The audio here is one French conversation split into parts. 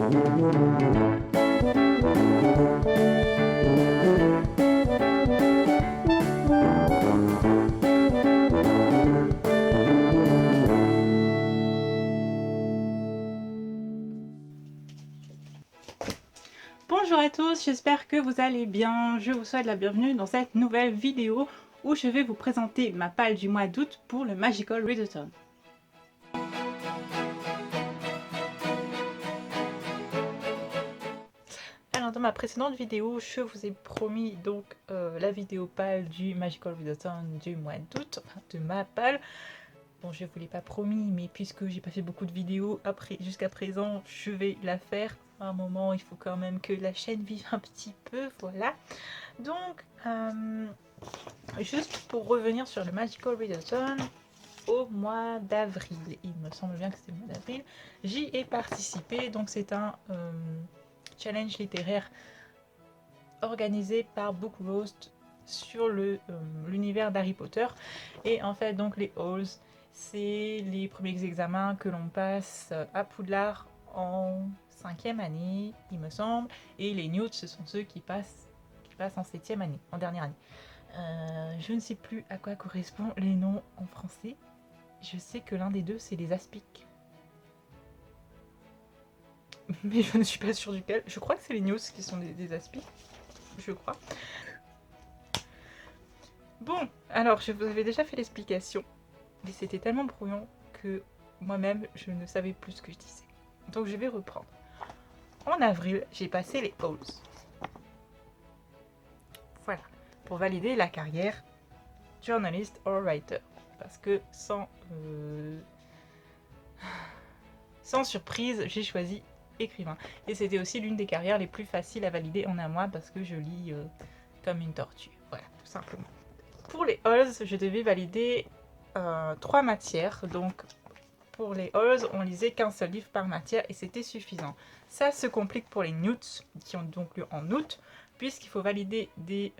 Bonjour à tous, j'espère que vous allez bien. Je vous souhaite la bienvenue dans cette nouvelle vidéo où je vais vous présenter ma palle du mois d'août pour le Magical Readathon. Alors dans ma précédente vidéo, je vous ai promis donc la vidéo palle du Magical Readathon du mois d'août, enfin de ma palle. Bon, je ne vous l'ai pas promis, mais puisque j'ai pas fait beaucoup de vidéos jusqu'à présent, je vais la faire. À un moment, il faut quand même que la chaîne vive un petit peu, voilà. Donc, juste pour revenir sur le Magical Readathon, au mois d'avril, il me semble bien que c'était le mois d'avril, j'y ai participé. Donc c'est un challenge littéraire organisé par Book Roast sur l'univers d'Harry Potter. Et en fait, donc les halls, c'est les premiers examens que l'on passe à Poudlard en 5e année, il me semble. Et les newts, ce sont ceux qui passent en 7e année, en dernière année. Je ne sais plus à quoi correspondent les noms en français. Je sais que l'un des deux, c'est les aspics. Mais je ne suis pas sûre duquel. Je crois que c'est les newts qui sont des aspics. Je crois. Bon, alors je vous avais déjà fait l'explication. Mais c'était tellement brouillon que moi-même, je ne savais plus ce que je disais. Donc je vais reprendre. En avril, j'ai passé les halls. Voilà. Pour valider la carrière journalist or writer. Parce que sans surprise, j'ai choisi écrivain. Et c'était aussi l'une des carrières les plus faciles à valider en un mois parce que je lis comme une tortue. Voilà, tout simplement. Pour les halls, je devais valider 3 matières. Donc pour les halls, on lisait qu'un seul livre par matière et c'était suffisant. Ça se complique pour les newts qui ont donc lieu en août, puisqu'il faut valider des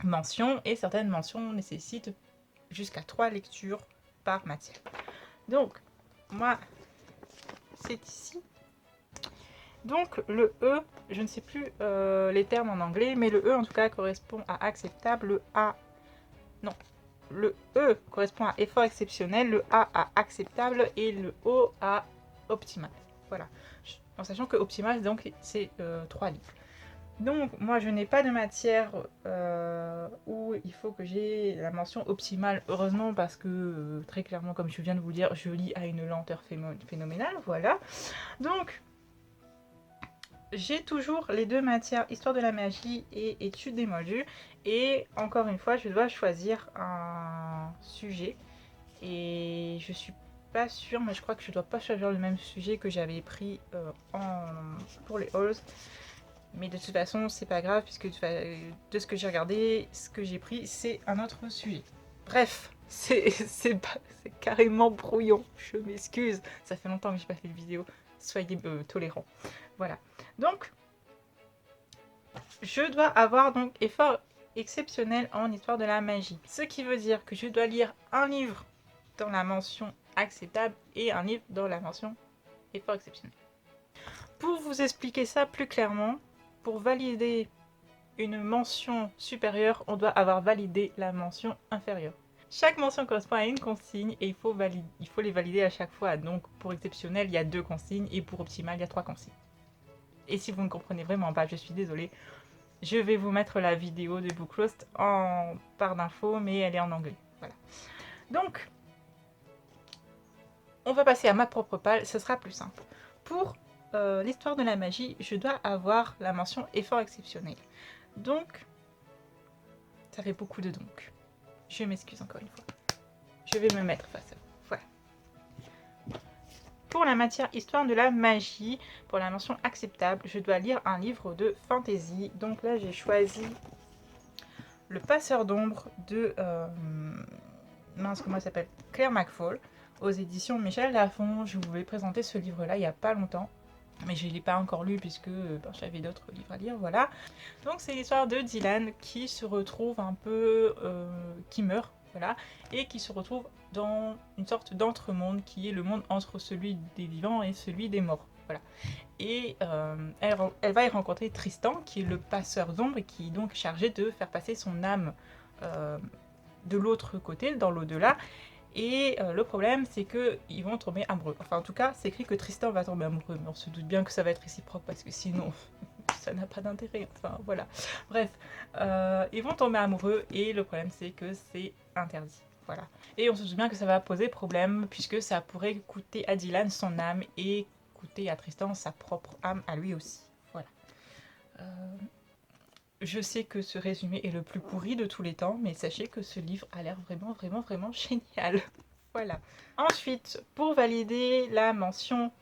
mentions et certaines mentions nécessitent jusqu'à 3 lectures par matière. Donc, moi, c'est ici. Donc, le E, je ne sais plus les termes en anglais, mais le E en tout cas correspond à acceptable, le A, non, le E correspond à effort exceptionnel, le A à acceptable et le O à optimal. Voilà, en sachant que optimal, donc, c'est 3 livres. Donc, moi, je n'ai pas de matière où il faut que j'ai la mention optimale, heureusement, parce que, très clairement, comme je viens de vous dire, je lis à une lenteur phénoménale, voilà. Donc, j'ai toujours les 2 matières, histoire de la magie et études des moldus. Et encore une fois, je dois choisir un sujet. Et je suis pas sûre, mais je crois que je dois pas choisir le même sujet que j'avais pris pour les halls. Mais de toute façon, c'est pas grave, puisque de ce que j'ai regardé, ce que j'ai pris, c'est un autre sujet. Bref, c'est carrément brouillon. Je m'excuse, ça fait longtemps que j'ai pas fait de vidéo. Soyez tolérants. Voilà. Donc, je dois avoir donc effort exceptionnel en histoire de la magie. Ce qui veut dire que je dois lire un livre dans la mention acceptable et un livre dans la mention effort exceptionnel. Pour vous expliquer ça plus clairement, pour valider une mention supérieure, on doit avoir validé la mention inférieure. Chaque mention correspond à une consigne et il faut les valider à chaque fois. Donc pour exceptionnel, il y a 2 consignes et pour optimal, il y a 3 consignes. Et si vous ne comprenez vraiment pas, je suis désolée, je vais vous mettre la vidéo de Book Roast en barre d'infos, mais elle est en anglais. Voilà. Donc, on va passer à ma propre palle, ce sera plus simple. Pour l'histoire de la magie, je dois avoir la mention effort exceptionnel. Donc, ça fait beaucoup de donc. Je m'excuse encore une fois. Je vais me mettre face à vous. Voilà. Pour la matière histoire de la magie, pour la mention acceptable, je dois lire un livre de fantasy. Donc là, j'ai choisi Le Passeur d'ombre de comment elle s'appelle, Claire McFall, aux éditions Michel Lafon. Je vous ai présenté ce livre-là il n'y a pas longtemps, mais je ne l'ai pas encore lu puisque j'avais d'autres livres à lire, voilà. Donc c'est l'histoire de Dylan qui se retrouve un peu, qui meurt voilà, et qui se retrouve dans une sorte d'entre-monde qui est le monde entre celui des vivants et celui des morts. Voilà. Et elle va y rencontrer Tristan, qui est le passeur d'ombre et qui est donc chargé de faire passer son âme de l'autre côté, dans l'au-delà. Et le problème, c'est qu'ils vont tomber amoureux. Enfin, en tout cas, c'est écrit que Tristan va tomber amoureux, mais on se doute bien que ça va être réciproque parce que sinon, ça n'a pas d'intérêt. Enfin, voilà. Bref, ils vont tomber amoureux et le problème, c'est que c'est interdit. Voilà. Et on se doute bien que ça va poser problème puisque ça pourrait coûter à Dylan son âme et coûter à Tristan sa propre âme à lui aussi. Voilà. Je sais que ce résumé est le plus pourri de tous les temps, mais sachez que ce livre a l'air vraiment génial. Voilà. Ensuite, pour valider la mention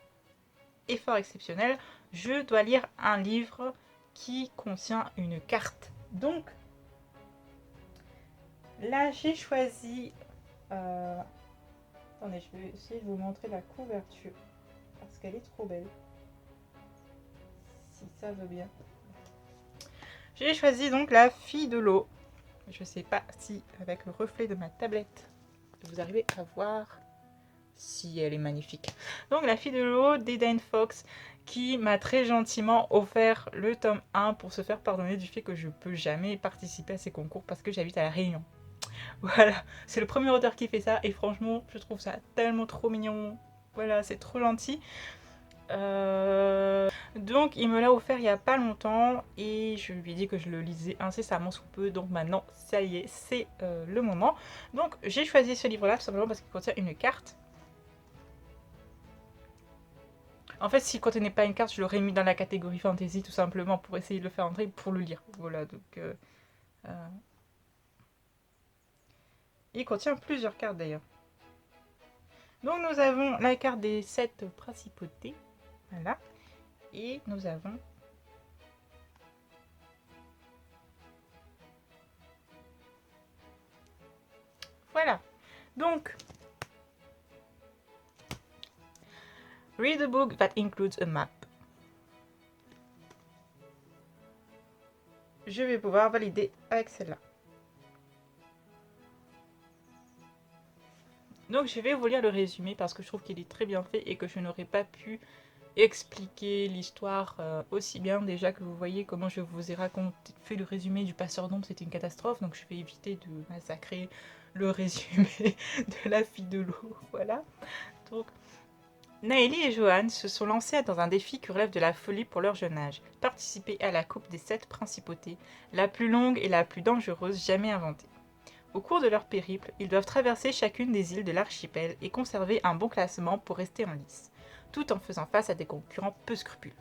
effort exceptionnel, je dois lire un livre qui contient une carte. Donc, là, j'ai choisi... Attendez, je vais essayer de vous montrer la couverture, parce qu'elle est trop belle. Si ça veut bien. J'ai choisi donc La Fille de l'eau. Je ne sais pas si, avec le reflet de ma tablette, vous arrivez à voir si elle est magnifique. Donc La Fille de l'eau d'Eden Fox, qui m'a très gentiment offert le tome 1 pour se faire pardonner du fait que je peux jamais participer à ces concours parce que j'habite à La Réunion. Voilà, c'est le premier auteur qui fait ça et franchement, je trouve ça tellement trop mignon. Voilà, c'est trop gentil. Donc il me l'a offert il n'y a pas longtemps et je lui ai dit que je le lisais incessamment sous peu, donc maintenant ça y est, c'est le moment. Donc j'ai choisi ce livre là tout simplement parce qu'il contient une carte. En fait, s'il contenait pas une carte, je l'aurais mis dans la catégorie fantasy tout simplement pour essayer de le faire entrer pour le lire. Voilà, donc il contient plusieurs cartes d'ailleurs. Donc nous avons la carte des 7 principautés, voilà, et nous avons voilà. Donc read a book that includes a map. Je vais pouvoir valider avec celle-là. Donc je vais vous lire le résumé parce que je trouve qu'il est très bien fait et que je n'aurais pas pu expliquer l'histoire aussi bien. Déjà que vous voyez comment je vous ai fait le résumé du Passeur d'ombre, c'était une catastrophe, donc je vais éviter de massacrer le résumé de La Fille de l'eau. Voilà. Donc Naëlie et Johan se sont lancés dans un défi qui relève de la folie pour leur jeune âge. Participer à la Coupe des 7 principautés, la plus longue et la plus dangereuse jamais inventée. Au cours de leur périple, ils doivent traverser chacune des îles de l'archipel et conserver un bon classement pour rester en lice, tout en faisant face à des concurrents peu scrupuleux.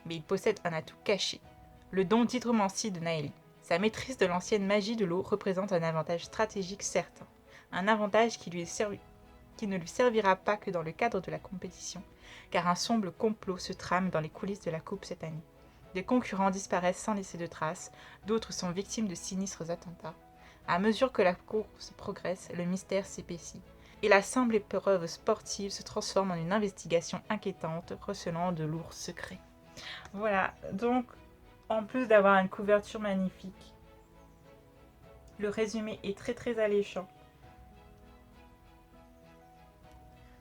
Mais ils possèdent un atout caché, le don d'hydromancie de Naëlie. Sa maîtrise de l'ancienne magie de l'eau représente un avantage stratégique certain, un avantage qui ne lui servira pas que dans le cadre de la compétition, car un sombre complot se trame dans les coulisses de la coupe cette année. Des concurrents disparaissent sans laisser de traces, d'autres sont victimes de sinistres attentats. À mesure que la course progresse, le mystère s'épaissit, et la simple épreuve sportive se transforme en une investigation inquiétante, recelant de lourds secrets. Voilà, donc en plus d'avoir une couverture magnifique, le résumé est très alléchant.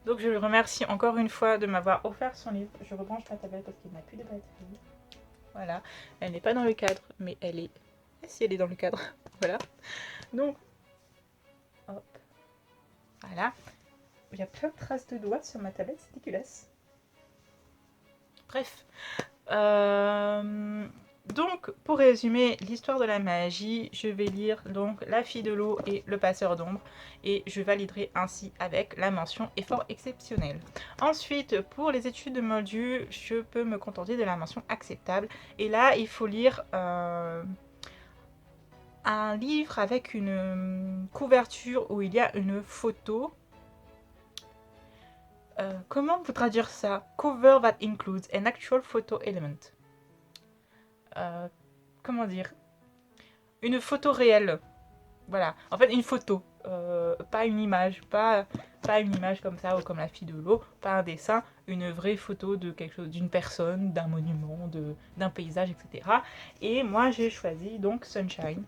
Donc je le remercie encore une fois de m'avoir offert son livre. Je rebranche ma tablette parce qu'il n'a plus de batterie. Voilà, elle n'est pas dans le cadre, mais elle est... Si elle est dans le cadre, voilà. Donc, hop, voilà. Il y a plein de traces de doigts sur ma tablette, c'est dégueulasse. Bref. Donc, pour résumer l'histoire de la magie, je vais lire donc La Fille de l'eau et Le Passeur d'ombre et je validerai ainsi avec la mention effort exceptionnel. Ensuite, pour les études de Moldu, je peux me contenter de la mention acceptable. Et là, il faut lire un livre avec une couverture où il y a une photo. Comment vous traduire ça? Cover that includes an actual photo element. Comment dire? Une photo réelle. Voilà. En fait, une photo. Pas une image. Pas une image comme ça ou comme La Fille de l'eau. Pas un dessin. Une vraie photo de quelque chose, d'une personne, d'un monument, d'un paysage, etc. Et moi, j'ai choisi donc Sunshine.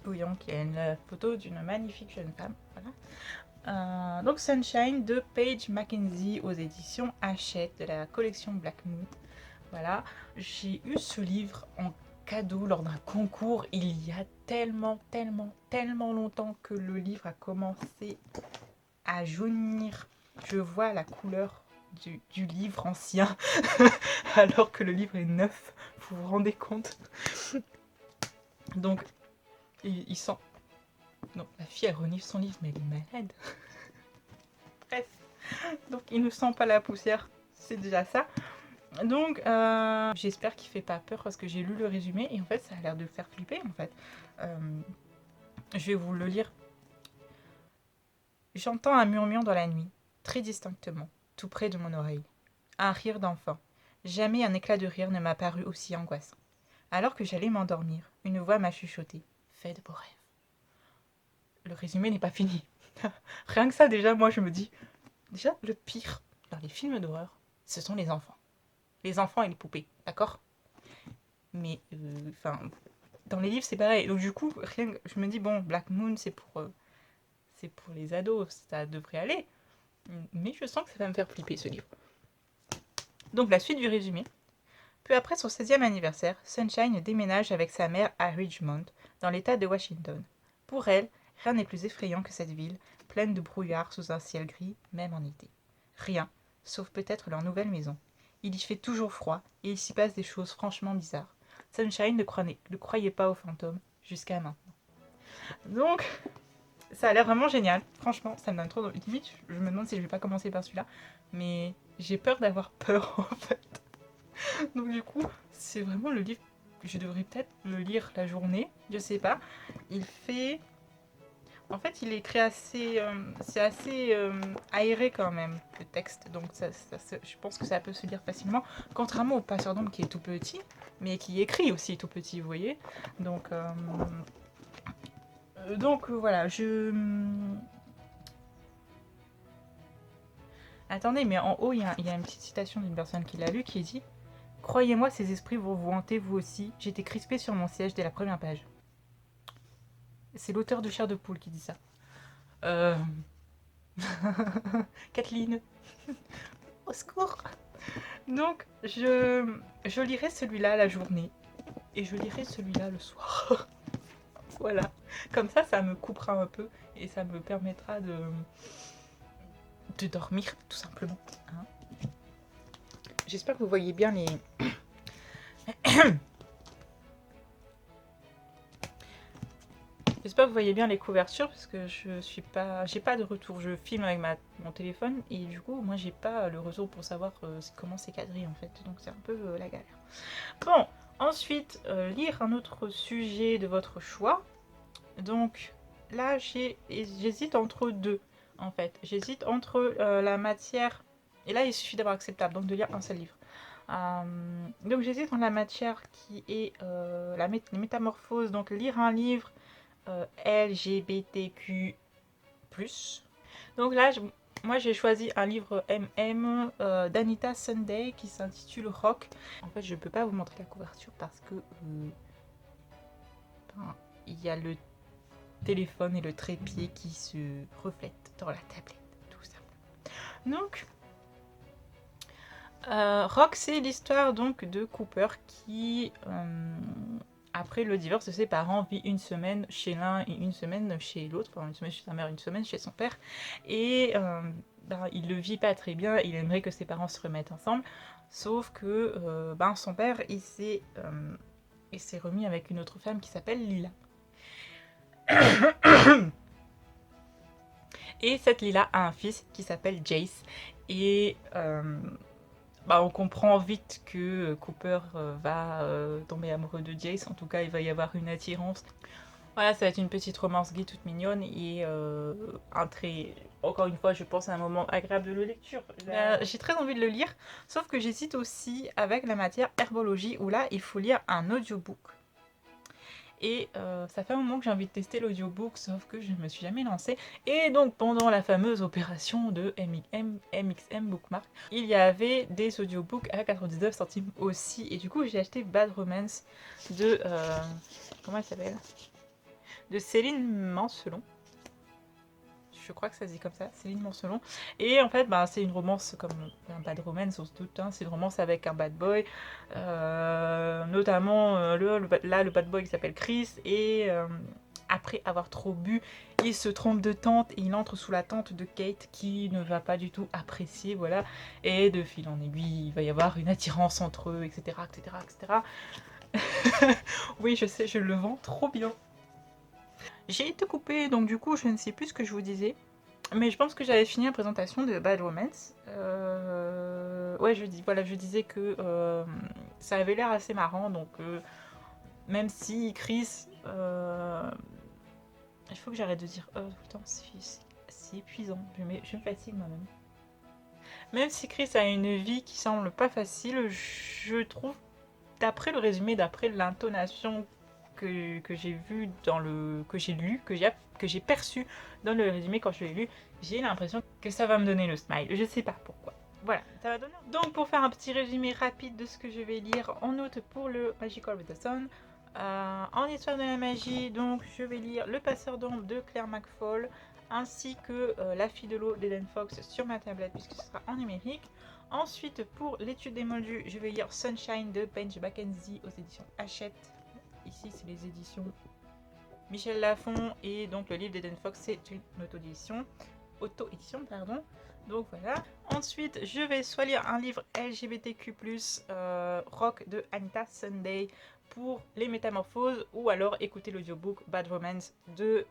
couillon, qui est une photo d'une magnifique jeune femme. Voilà. Donc Sunshine de Paige Mackenzie aux éditions Hachette de la collection Black Moon. Voilà, j'ai eu ce livre en cadeau lors d'un concours il y a tellement longtemps que le livre a commencé à jaunir. Je vois la couleur du livre ancien alors que le livre est neuf, vous vous rendez compte? Donc il sent... Non, la fille elle renifle son livre mais elle est malade. Bref, donc il ne sent pas la poussière, c'est déjà ça. Donc j'espère qu'il fait pas peur parce que j'ai lu le résumé et en fait ça a l'air de faire flipper en fait. Je vais vous le lire. J'entends un murmure dans la nuit, très distinctement, tout près de mon oreille. Un rire d'enfant. Jamais un éclat de rire ne m'a paru aussi angoissant. Alors que j'allais m'endormir, une voix m'a chuchoté. Fais de beaux rêves. Le résumé n'est pas fini. Rien que ça déjà, moi je me dis... Déjà, le pire dans les films d'horreur, ce sont les enfants. Les enfants et les poupées, d'accord? Mais, dans les livres, c'est pareil. Donc du coup, je me dis, bon, Black Moon, c'est pour les ados, ça devrait aller. Mais je sens que ça va me faire flipper, ce livre. Donc la suite du résumé. Peu après son 16e anniversaire, Sunshine déménage avec sa mère à Richmond, dans l'état de Washington. Pour elle, rien n'est plus effrayant que cette ville, pleine de brouillard sous un ciel gris, même en été. Rien, sauf peut-être leur nouvelle maison. Il y fait toujours froid, et il s'y passe des choses franchement bizarres. Sunshine ne croyait pas aux fantômes, jusqu'à maintenant. Donc, ça a l'air vraiment génial. Franchement, ça me donne trop de limite. Je me demande si je vais pas commencer par celui-là. Mais j'ai peur d'avoir peur, en fait. Donc du coup, c'est vraiment le livre... Je devrais peut-être le lire la journée. Je sais pas. Il fait... En fait, il est écrit assez... c'est assez aéré quand même, le texte. Donc je pense que ça peut se lire facilement. Contrairement au Passeur d'ombre qui est tout petit, mais qui écrit aussi tout petit, vous voyez. Donc voilà, Attendez, mais en haut, il y a une petite citation d'une personne qui l'a lu qui dit « Croyez-moi, ces esprits vont vous hanter, vous aussi. J'étais crispée sur mon siège dès la première page. » C'est l'auteur de Chair de Poule qui dit ça. Kathleen. Au secours. Donc, je lirai celui-là la journée. Et je lirai celui-là le soir. Voilà. Comme ça me coupera un peu. Et ça me permettra de dormir, tout simplement. Hein. J'espère que vous voyez bien les... J'espère que vous voyez bien les couvertures parce que j'ai pas de retour. Je filme avec mon téléphone et du coup, moi, j'ai pas le retour pour savoir comment c'est cadré en fait. Donc c'est un peu la galère. Bon, ensuite, lire un autre sujet de votre choix. Donc là, j'hésite entre deux en fait. J'hésite entre la matière et là, il suffit d'avoir acceptable, donc de lire un seul livre. Donc j'hésite entre la matière qui est les métamorphoses, donc lire un livre LGBTQ+. Donc là, moi j'ai choisi un livre MM d'Anita Sunday qui s'intitule Rock. En fait, je peux pas vous montrer la couverture parce que il y a le téléphone et le trépied qui se reflètent dans la tablette, tout simplement. Donc, Rock, c'est l'histoire donc de Cooper qui, après le divorce de ses parents, vit une semaine chez l'un et une semaine chez l'autre, enfin une semaine chez sa mère, une semaine chez son père, et il le vit pas très bien, il aimerait que ses parents se remettent ensemble, sauf que son père, il s'est remis avec une autre femme qui s'appelle Lila. Et cette Lila a un fils qui s'appelle Jace, et on comprend vite que Cooper va tomber amoureux de Jace. En tout cas, il va y avoir une attirance. Voilà, ça va être une petite romance gay toute mignonne et encore une fois, je pense à un moment agréable de lecture. J'ai très envie de le lire, sauf que j'hésite aussi avec la matière herbologie où là, il faut lire un audiobook. Et ça fait un moment que j'ai envie de tester l'audiobook, sauf que je ne me suis jamais lancée. Et donc pendant la fameuse opération de MXM Bookmark, il y avait des audiobooks à 99 centimes aussi. Et du coup j'ai acheté Bad Romance de... comment elle s'appelle ? de Céline Mancelon. Je crois que ça se dit comme ça, Céline Mancelon. Et en fait, bah, c'est une romance comme un bad romance, on se doute. Hein, c'est une romance avec un bad boy. Notamment, là, le bad boy qui s'appelle Chris. Et après avoir trop bu, il se trompe de tante et il entre sous la tente de Kate qui ne va pas du tout apprécier. Voilà. Et de fil en aiguille, il va y avoir une attirance entre eux, etc. etc., etc. Oui, je sais, je le vends trop bien. J'ai été coupée, donc du coup, je ne sais plus ce que je vous disais. Mais je pense que j'avais fini la présentation de Bad Romance. Ouais, je disais que ça avait l'air assez marrant, donc même si Chris... il faut que j'arrête de dire tout le temps, c'est épuisant, je me fatigue moi-même. Même si Chris a une vie qui semble pas facile, je trouve, d'après le résumé, d'après l'intonation que j'ai vu dans le que j'ai lu, que j'ai perçu dans le résumé quand je l'ai lu, j'ai l'impression que ça va me donner le smile. Je sais pas pourquoi. Voilà, ça va donner. Donc pour faire un petit résumé rapide de ce que je vais lire en août pour le Magical with the Sun. En histoire de la magie, donc je vais lire Le Passeur d'ombre de Claire McFall, ainsi que La fille de l'eau d'Eden Fox sur ma tablette puisque ce sera en numérique. Ensuite, pour l'étude des moldus, je vais lire Sunshine de Paige Mackenzie aux éditions Hachette. Ici, c'est les éditions Michel Lafon et donc le livre d'Eden Fox, c'est une auto-édition, pardon. Donc voilà. Ensuite, je vais soit lire un livre LGBTQ+, Rock de Anita Sunday pour les métamorphoses, ou alors écouter l'audiobook Bad Romance de,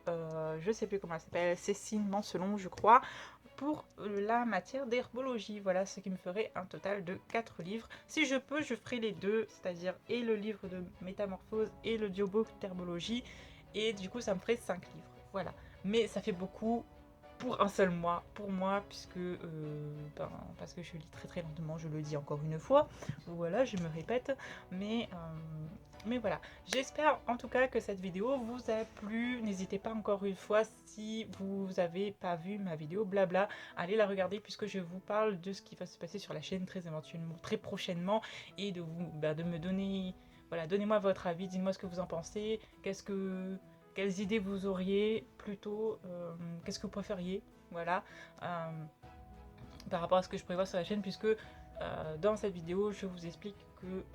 je sais plus comment elle s'appelle, Cécile Mancelon, je crois, pour la matière d'herbologie. Voilà ce qui me ferait un total de 4 livres. Si je peux, je ferai les deux, c'est-à-dire et le livre de métamorphose et l'audiobook d'herbologie. Et du coup, ça me ferait 5 livres. Voilà. Mais ça fait beaucoup pour un seul mois, pour moi, puisque parce que je lis très très lentement, je le dis encore une fois. Voilà, je me répète. Mais voilà, j'espère en tout cas que cette vidéo vous a plu. N'hésitez pas encore une fois, si vous n'avez pas vu ma vidéo blabla, allez la regarder puisque je vous parle de ce qui va se passer sur la chaîne très éventuellement, très prochainement, et de me donner, voilà, donnez-moi votre avis, dites-moi ce que vous en pensez, quelles idées vous auriez plutôt, qu'est-ce que vous préfériez, voilà, par rapport à ce que je prévois sur la chaîne, puisque dans cette vidéo je vous explique que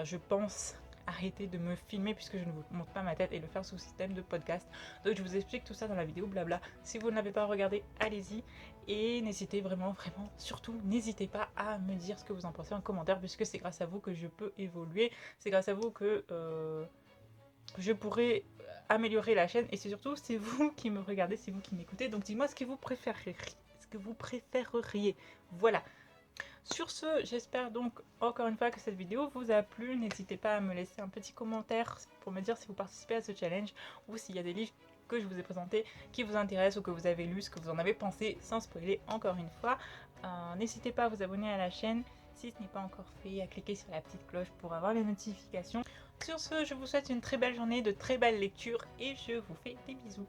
je pense arrêter de me filmer puisque je ne vous montre pas ma tête et le faire sous système de podcast. Donc je vous explique tout ça dans la vidéo blabla. Si vous n'avez pas regardé, allez-y. Et n'hésitez vraiment, surtout, n'hésitez pas à me dire ce que vous en pensez en commentaire, puisque c'est grâce à vous que je peux évoluer. C'est grâce à vous que je pourrai améliorer la chaîne. Et c'est surtout, c'est vous qui me regardez, c'est vous qui m'écoutez. Donc dites-moi ce que vous préféreriez. Voilà. Sur ce, j'espère donc encore une fois que cette vidéo vous a plu. N'hésitez pas à me laisser un petit commentaire pour me dire si vous participez à ce challenge ou s'il y a des livres que je vous ai présentés qui vous intéressent ou que vous avez lu, ce que vous en avez pensé sans spoiler encore une fois. N'hésitez pas à vous abonner à la chaîne si ce n'est pas encore fait, à cliquer sur la petite cloche pour avoir les notifications. Sur ce, je vous souhaite une très belle journée, de très belles lectures et je vous fais des bisous.